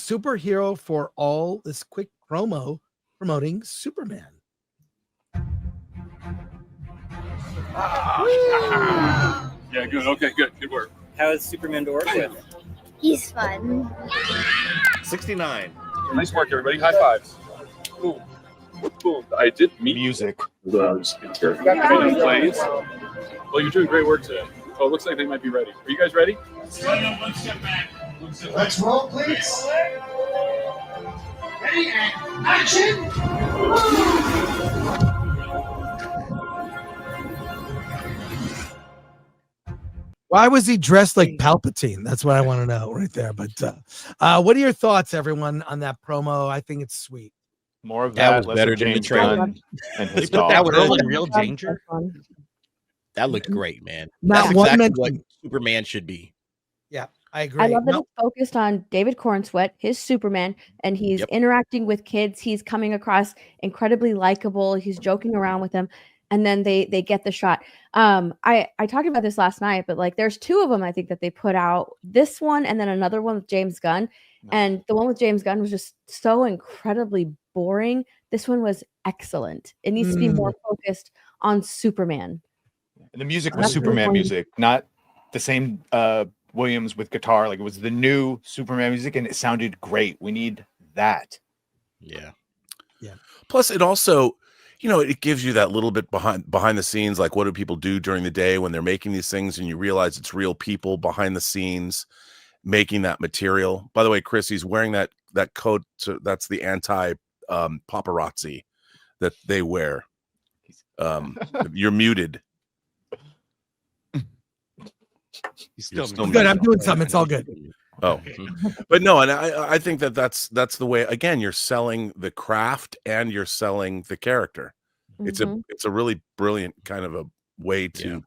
superhero for all. This quick promo promoting Superman. Yeah, good. Okay, good. Good work. How is Superman to work with? He's fun. 69. Nice work, everybody. High fives. Boom. Boom. I did meet Music. plays. Well, you're doing great work today. Oh, it looks like they might be ready. Are you guys ready? Let's roll, please. Ready and action. Why was he dressed like Palpatine? That's what I want to know right there. But what are your thoughts, everyone, on that promo? I think it's sweet. More of That that. was less better of than the James trailer. Gunn and his They put that dog. girl in real danger. That looked great, man. Not That's one exactly what mention. Superman should be. Yeah, I agree. I love that No- it's focused on David Cornsweet, his Superman, and he's Yep. interacting with kids. He's coming across incredibly likable. He's joking around with them, and then they get the shot. I talked about this last night, but like there's two of them I think that they put out. This one and then another one with James Gunn. And the one with James Gunn was just so incredibly boring. This one was excellent. It needs to be more focused on Superman. And the music was That's Superman the point. music, not the same Williams with guitar. Like it was the new Superman music, and it sounded great. We need that. Yeah. Plus, it also, it gives you that little bit behind the scenes, like what do people do during the day when they're making these things, and you realize it's real people behind the scenes making that material. By the way, Chris, he's wearing that coat. So that's the anti paparazzi that they wear. You're muted. He's You're still Good. I'm doing something. It's all good. Oh, but no, and I think that's the way. Again, you're selling the craft and you're selling the character. It's a really brilliant kind of a way to. Yeah.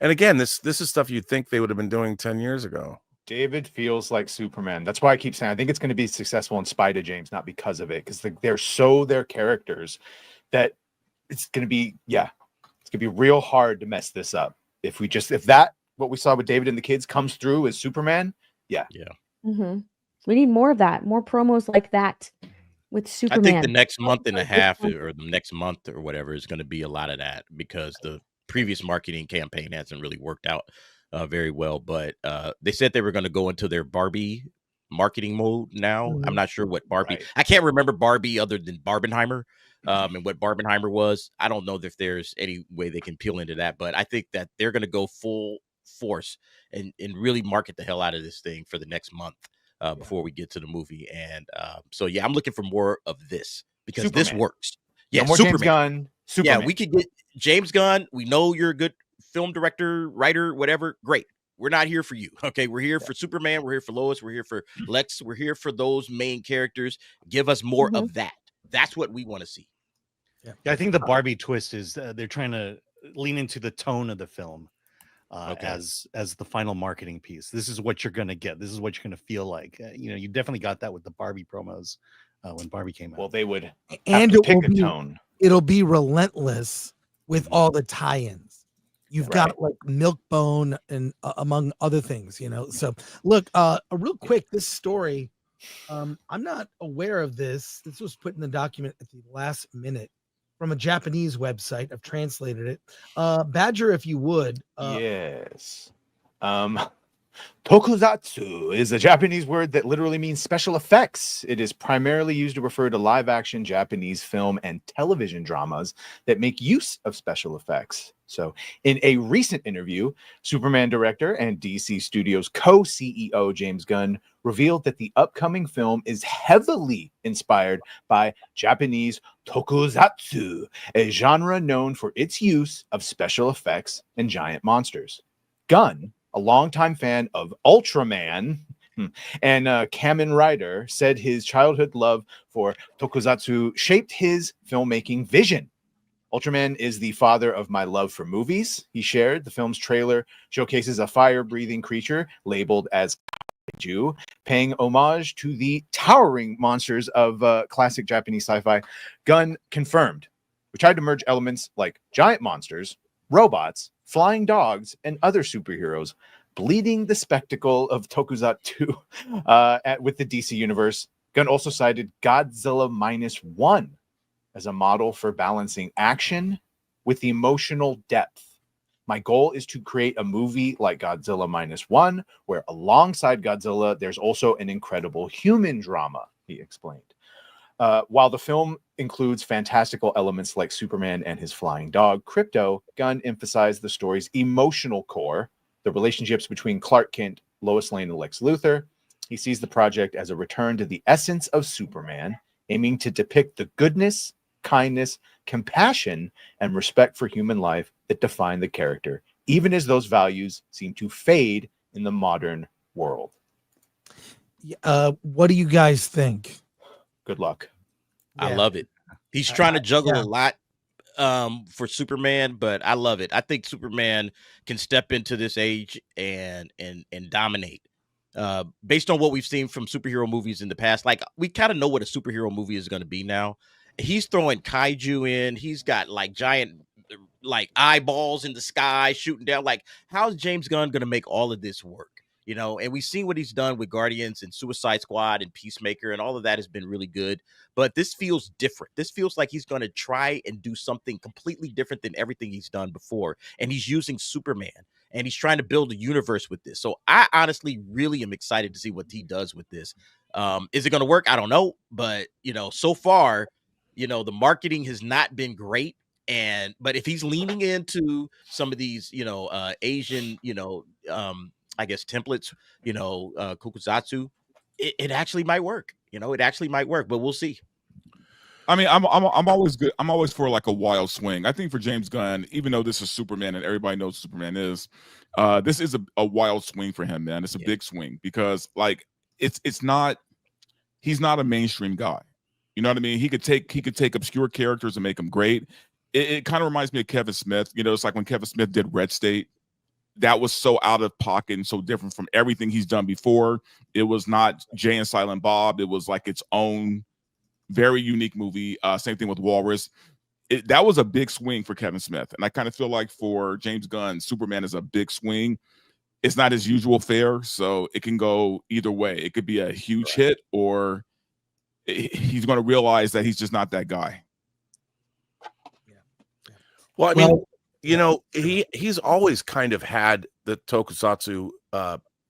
And again, this is stuff you'd think they would have been doing 10 years ago. David feels like Superman. That's why I keep saying I think it's going to be successful in spite of James, not because of it, because they're so their characters that it's going to be it's going to be real hard to mess this up. If that what we saw with David and the kids comes through as Superman, We need more of that, more promos like that with Superman. I think the next month and a half or the next month or whatever is going to be a lot of that because the previous marketing campaign hasn't really worked out very well. But they said they were going to go into their Barbie marketing mode now. I'm not sure what Barbie. Right. I can't remember Barbie other than Barbenheimer. And what Barbenheimer was. I don't know if there's any way they can peel into that, but I think that they're going to go full force and really market the hell out of this thing for the next month before we get to the movie. And so, I'm looking for more of this because Superman. This works. no more Superman. James Gunn. Superman. Yeah, we could get James Gunn. We know you're a good film director, writer, whatever. Great. We're not here for you. Okay. We're here for Superman. We're here for Lois. We're here for Lex. We're here for those main characters. Give us more of that. That's what we want to see. Yeah, I think the Barbie twist is they're trying to lean into the tone of the film as the final marketing piece. This is what you're going to get. This is what you're going to feel like. You definitely got that with the Barbie promos when Barbie came out. Well, they would And have to it pick will a be tone. it'll be relentless with all the tie-ins. You've got like Milkbone and among other things, So look, real quick, this story, I'm not aware of this. This was put in the document at the last minute from a Japanese website. I've translated it. Badger, if you would. Yes. Tokusatsu is a Japanese word that literally means special effects. It is primarily used to refer to live action Japanese film and television dramas that make use of special effects. So in a recent interview, Superman director and DC Studios co-CEO James Gunn revealed that the upcoming film is heavily inspired by Japanese tokusatsu, a genre known for its use of special effects and giant monsters. Gunn, a longtime fan of Ultraman and Kamen Rider, said his childhood love for tokusatsu shaped his filmmaking vision. Ultraman is the father of my love for movies, he shared. The film's trailer showcases a fire-breathing creature labeled as kaiju, paying homage to the towering monsters of classic Japanese sci-fi. Gunn confirmed, we tried to merge elements like giant monsters, robots, flying dogs, and other superheroes, bleeding the spectacle of Tokusatsu with the DC universe, Gunn also cited Godzilla -1 as a model for balancing action with emotional depth. My goal is to create a movie like Godzilla -1, where alongside Godzilla, there's also an incredible human drama, he explained. While the film includes fantastical elements like Superman and his flying dog, Krypto, Gunn emphasized the story's emotional core, the relationships between Clark Kent, Lois Lane, and Lex Luthor. He sees the project as a return to the essence of Superman, aiming to depict the goodness, kindness, compassion, and respect for human life that define the character, even as those values seem to fade in the modern world. What do you guys think? Good luck. I Yeah. love it. He's trying to juggle yeah. a lot for Superman, but I love it. I think Superman can step into this age and dominate. Based on what we've seen from superhero movies in the past, like we kind of know what a superhero movie is going to be now. He's throwing kaiju in. He's got like giant like eyeballs in the sky shooting down. Like, how's James Gunn going to make all of this work? You know, and we've seen what he's done with Guardians and Suicide Squad and Peacemaker, and all of that has been really good. But this feels different. This feels like he's going to try and do something completely different than everything he's done before. And he's using Superman, and he's trying to build a universe with this. So I honestly really am excited to see what he does with this. Is it going to work? I don't know. But, you know, so far, you know, the marketing has not been great. But if he's leaning into some of these, you know, Asian, you know, I guess templates, you know, Tokusatsu, it actually might work. You know, it actually might work, but we'll see. I mean, I'm always good. I'm always for like a wild swing. I think for James Gunn, even though this is Superman and everybody knows Superman is, this is a wild swing for him, man. It's a big swing because like it's not, he's not a mainstream guy. You know what I mean? He could take obscure characters and make them great. It kind of reminds me of Kevin Smith. You know, it's like when Kevin Smith did Red State. That was so out of pocket and so different from everything he's done before. It was not Jay and Silent Bob. It was like its own very unique movie. Same thing with Walrus. That was a big swing for Kevin Smith. And I kind of feel like for James Gunn, Superman is a big swing. It's not his usual fare, so it can go either way. It could be a huge hit, or he's going to realize that he's just not that guy. Well, I mean, you know, he's always kind of had the Tokusatsu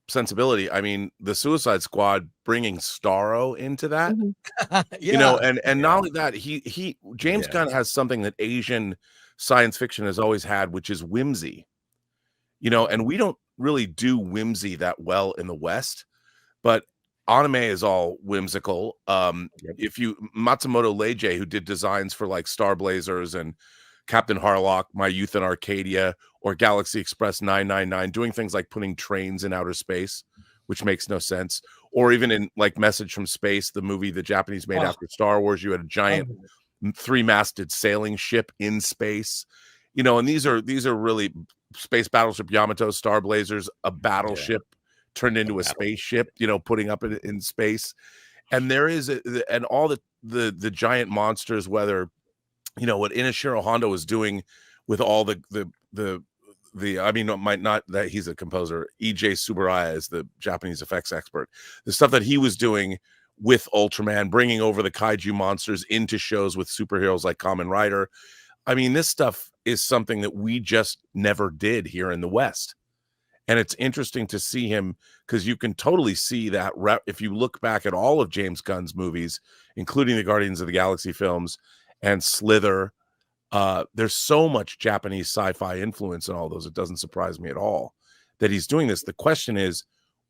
sensibility. I mean, the Suicide Squad bringing Starro into that, you know, and not only that, James Gunn has something that Asian science fiction has always had, which is whimsy, you know, and we don't really do whimsy that well in the West, but anime is all whimsical. If you Matsumoto Leiji, who did designs for like Star Blazers and Captain Harlock, My Youth in Arcadia, or Galaxy Express 999, doing things like putting trains in outer space, which makes no sense. Or even in like Message from Space, the movie the Japanese made after Star Wars, you had a giant three-masted sailing ship in space. You know, and these are really Space Battleship Yamato, Star Blazers, a battleship turned into a spaceship, you know, putting up in space. And there is and all the giant monsters, whether you know what Inashiro Honda was doing with all the I mean, might not that he's a composer. E.J. Tsuburaya is the Japanese effects expert. The stuff that he was doing with Ultraman, bringing over the kaiju monsters into shows with superheroes like Kamen Rider. I mean, this stuff is something that we just never did here in the West. And it's interesting to see him because you can totally see that if you look back at all of James Gunn's movies, including the Guardians of the Galaxy films and Slither. There's so much Japanese sci-fi influence in all those. It doesn't surprise me at all that he's doing this. The question is,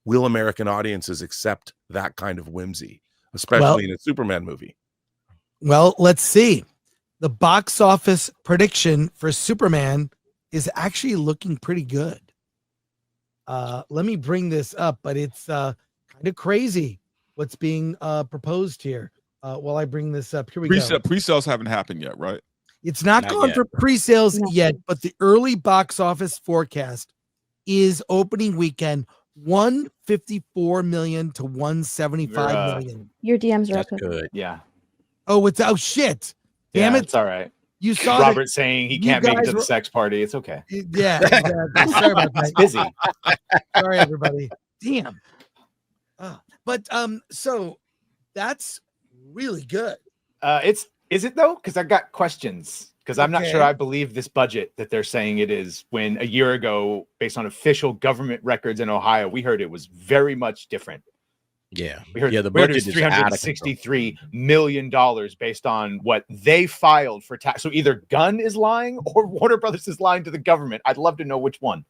will American audiences accept that kind of whimsy, especially in a Superman movie? Well, let's see. The box office prediction for Superman is actually looking pretty good. Let me bring this up, but it's kind of crazy what's being proposed here. While I bring this up, here we go. Pre-sales haven't happened yet, right? It's not gone yet. for pre-sales yet, but the early box office forecast is opening weekend 154 million to 175 million. Your DMs are That's open. good. Yeah. Oh, shit. Damn it. It's all right. You saw Robert saying he you can't make it guys to the were- sex party. It's okay. Yeah, exactly. Sorry about that. He's busy. Sorry, everybody. Damn. But so that's really good. Is it though? Because I got questions. Because I'm not Okay. sure I believe this budget that they're saying it is. When a year ago, based on official government records in Ohio, we heard it was very much different. Yeah, We heard, yeah. The we heard budget it was is out of control. $363 million based on what they filed for tax. So either GUNN is lying or Warner Brothers is lying to the government. I'd love to know which one.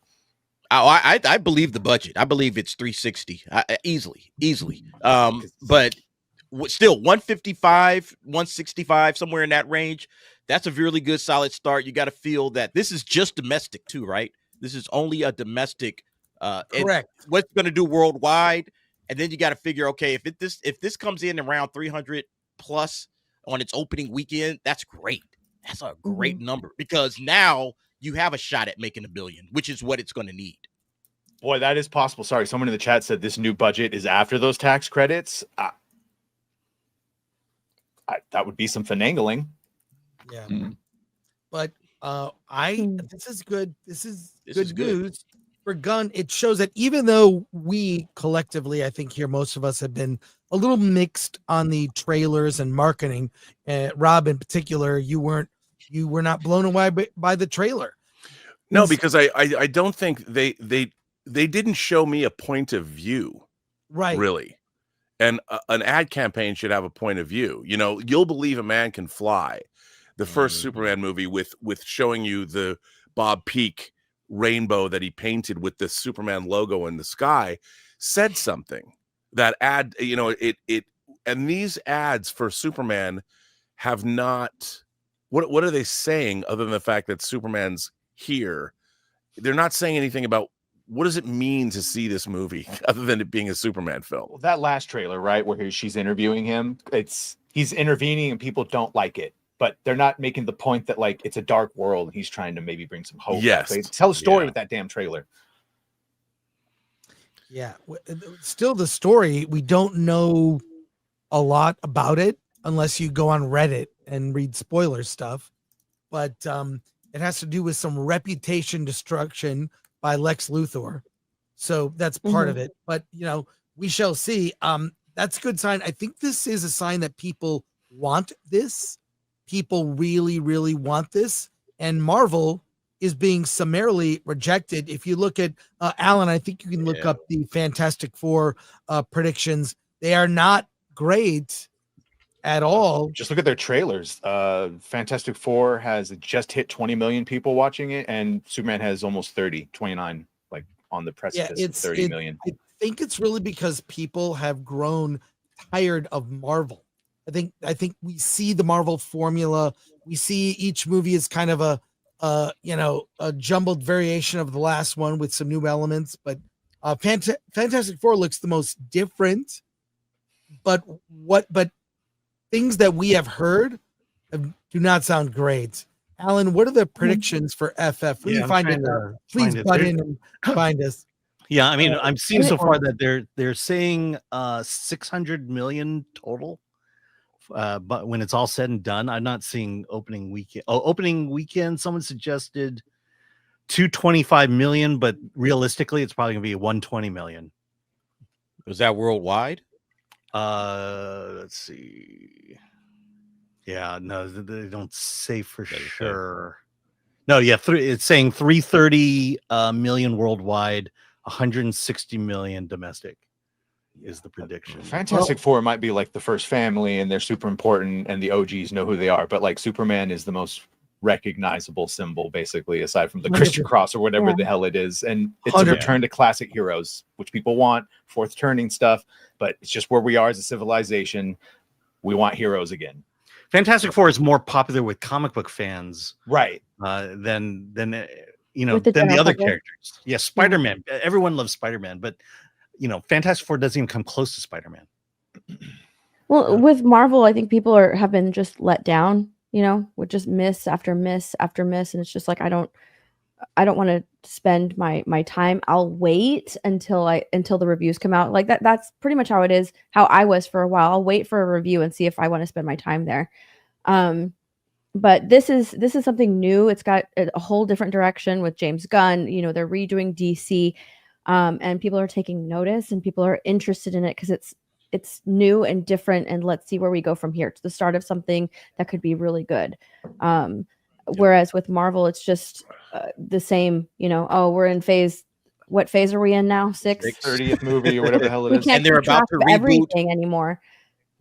I believe the budget. I believe it's 360 easily. But still 155, 165, somewhere in that range. That's a really good solid start. You got to feel that this is just domestic too, right? This is only a domestic. Correct. What's going to do worldwide, and then you got to figure, okay, if this comes in around 300 plus on its opening weekend, that's great. That's a great number, because now you have a shot at making $1 billion, which is what it's going to need. Boy, that is possible. Sorry, someone in the chat said this new budget is after those tax credits. That would be some finagling. Yeah. But this is good. This is good news for GUNN. It shows that even though we collectively, I think here, most of us have been a little mixed on the trailers and marketing. Rob, in particular, you were not blown away by the trailer. No, because I don't think they didn't show me a point of view, right? Really, and an ad campaign should have a point of view. You know, You'll Believe a Man Can Fly, the first Superman movie, with showing you the Bob Peak rainbow that he painted with the Superman logo in the sky, said something. That ad, you know, it and these ads for Superman have not. What are they saying other than the fact that Superman's here? They're not saying anything about what does it mean to see this movie other than it being a Superman film. Well, that last trailer, right, where she's interviewing him, he's intervening and people don't like it, but they're not making the point that like it's a dark world and he's trying to maybe bring some hope. Yes, like, tell a story with that damn trailer. Yeah, still the story, we don't know a lot about it unless you go on Reddit and read spoiler stuff, but it has to do with some reputation destruction by Lex Luthor, so that's part of it. But you know, we shall see. That's a good sign. I think this is a sign that people want this. People really, really want this, and Marvel is being summarily rejected. If you look at Alan, I think you can look up the Fantastic Four predictions. They are not great at all. Just look at their trailers. Fantastic Four has just hit 20 million people watching it, and Superman has almost 29, like on the precipice of 30 million. I think it's really because people have grown tired of Marvel. I think we see the Marvel formula. We see each movie is kind of a jumbled variation of the last one with some new elements, but Fantastic Four looks the most different. But things that we have heard do not sound great. Alan, what are the predictions for FF? Please find it. Please butt in and find us. Yeah, I mean, I'm seeing so far that they're saying 600 million total. But when it's all said and done, I'm not seeing opening weekend. Opening weekend, someone suggested 225 million, but realistically, it's probably gonna be 120 million. Was that worldwide? Let's see. Yeah, no, they don't say for sure. No, yeah, it's saying 330 million worldwide, 160 million domestic is the prediction. Fantastic Four might be like the first family and they're super important and the OGs know who they are, but like Superman is the most recognizable symbol, basically, aside from the Christian cross or whatever the hell it is. And it's a return to classic heroes, which people want, fourth turning stuff, but it's just where we are as a civilization. We want heroes again. Fantastic Four is more popular with comic book fans, right? Than than the other characters. Yeah, Spider-Man. Everyone loves Spider-Man, but Fantastic Four doesn't even come close to Spider-Man. Well, with Marvel, I think people have been just let down, with just miss after miss after miss, and it's just like I don't want to spend my time. I'll wait until the reviews come out. Like that's pretty much how it is, how I was for a while. I'll wait for a review and see if I want to spend my time there. but this is something new. It's got a whole different direction with James Gunn. You know, they're redoing DC, and people are taking notice and people are interested in it because it's new and different. And let's see where we go from here. It's the start of something that could be really good. Whereas with Marvel, it's just the same. You know, oh, we're in phase. What phase are we in now? 30th movie or whatever the hell it We is. can't And they're keep track about to of reboot. everything anymore.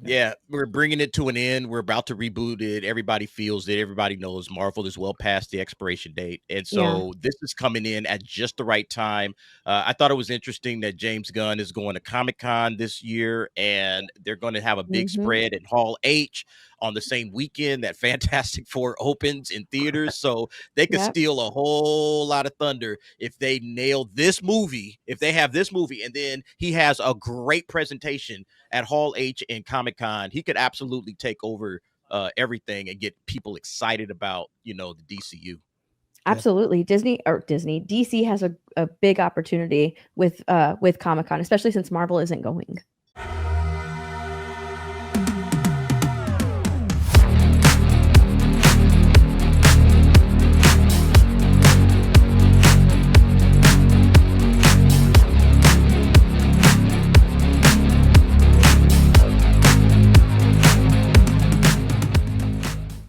Yeah, we're bringing it to an end. We're about to reboot it. Everybody feels it. Everybody knows Marvel is well past the expiration date. And so this is coming in at just the right time. I thought it was interesting that James Gunn is going to Comic-Con this year, and they're going to have a big spread at Hall H on the same weekend that Fantastic Four opens in theaters. So they could steal a whole lot of thunder if they nail this movie, if they have this movie, and then he has a great presentation at Hall H and Comic-Con. He could absolutely take over everything and get people excited about, you know, the DCU. Absolutely. DC has a big opportunity with Comic-Con, especially since Marvel isn't going.